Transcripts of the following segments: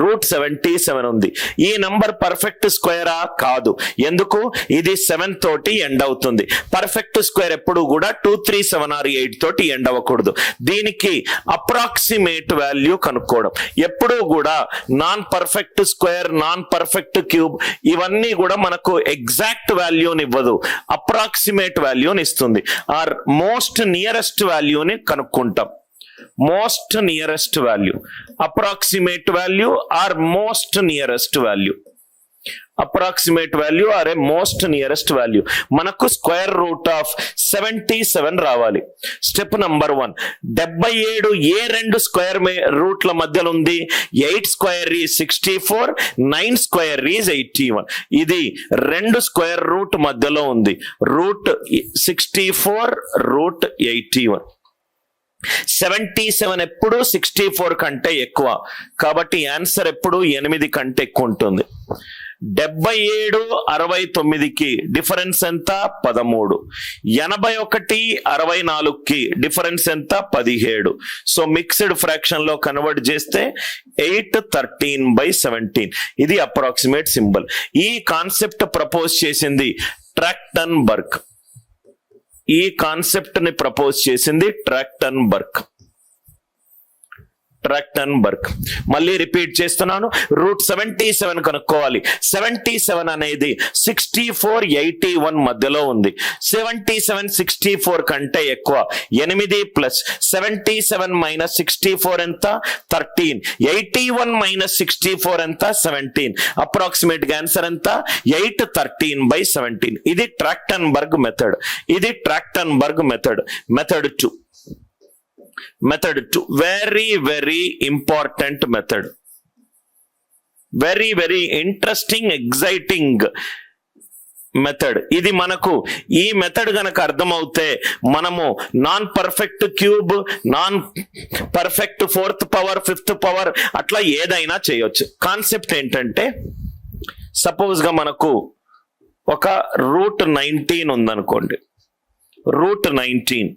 √77 ఉంది. ఈ number perfect స్క్వేరా? కాదు. ఎందుకు? ఇది 7 తోటి ఎండ్ అవుతుంది. పర్ఫెక్ట్ స్క్వేర్ ఎప్పుడు కూడా 2, 3, 7 or 8 తోటి ఎండ్ అవ్వకూడదు. దీనికి అప్రాక్సిమేట్ వాల్యూ కనుక్కోవడం. ఎప్పుడూ కూడా non perfect square, non perfect cube ఇవన్నీ కూడా మనకు ఎగ్జాక్ట్ వాల్యూని ఇవ్వదు, అప్రాక్సిమేట్ వాల్యూని ఇస్తుంది. ఆర్ మోస్ట్ నియరెస్ట్ వాల్యూని కనుక్కుంటాం. Most nearest value, approximate value or most nearest value. Approximate value or a most nearest value. మనకు స్క్వేర్ రూట్ ఆఫ్ 77 రావాలి. స్టెప్ నంబర్ 1, 77 ఏ రెండు స్క్వేర్ రూట్ల మధ్యలో ఉంది? 8 స్క్వేర్ ఈజ్ 64, 9 స్క్వేర్ ఈజ్ 81. ఇది రెండు స్క్వేర్ రూట్ మధ్యలో ఉంది. √64, √81. 77 ఎప్పుడు 64 కంటే ఎక్కువ, కాబట్టి ఆన్సర్ ఎప్పుడు 8 కంటే ఎక్కువ ఉంటుంది. 77 69కి డిఫరెన్స్ ఎంత? 13. 81 64కి డిఫరెన్స్ ఎంత? 17. సో మిక్స్డ్ ఫ్రాక్షన్ లో కన్వర్ట్ చేస్తే 813/17. ఇది అప్రాక్సిమేట్ సింబల్. ఈ కాన్సెప్ట్ ప్రపోజ్ చేసింది ట్రాక్టన్బర్గ్. ఈ కాన్సెప్ట్ ని ప్రపోజ్ చేసింది ట్రాక్టన్బర్గ్. మళ్ళీ రిపీట్ చేస్తున్నాను. √77 కనుక్కోవాలి. 77 అనేది 64, 81 మధ్యలో ఉంది. 77 64 కంటే ఎక్కువ. 8 ప్లస్ 77 మైనస్ 64 ఎంత? 13. 81 - 64 ఎంత? 17. అప్రాక్సిమేట్ ఆన్సర్ ఎంత? 813/17. ఇది ట్రాక్టన్బర్గ్ మెథడ్. ఇది Trachtenberg method. Method 2 very very important method. Very very interesting, exciting method. ఇది మనకు ఈ మెథడ్ గనక అర్థమవుతే మనము non perfect cube, non perfect 4th power, 5th power అట్లా ఏదైనా చేయొచ్చు. కాన్సెప్ట్ ఏంటంటే, సపోజ్ గా మనకు ఒక √19 ఉందనుకోండి. √19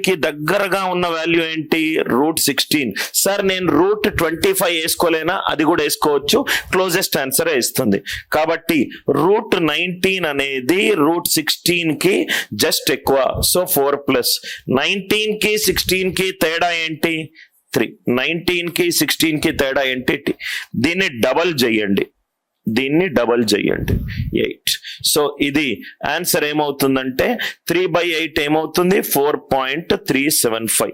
కి దగ్గరగా ఉన్న వాల్యూ ఏంటి? √16. సార్ నేను √25 వేసుకోలేనా? అది కూడా వేసుకోవచ్చు, క్లోజెస్ట్ ఆన్సర్ ఇస్తుంది. కాబట్టి √19 అనేది √16 కి జస్ట్ ఎక్కువ. సో 4+. 19 కి 16 కి తేడా ఏంటి? 3. 19 కి 16 కి తేడా ఏంటి? దీన్ని డబల్ చేయండి. 8. సో ఇది ఆన్సర్ ఏమవుతుందంటే 3/8 ఏమవుతుంది? 4.375.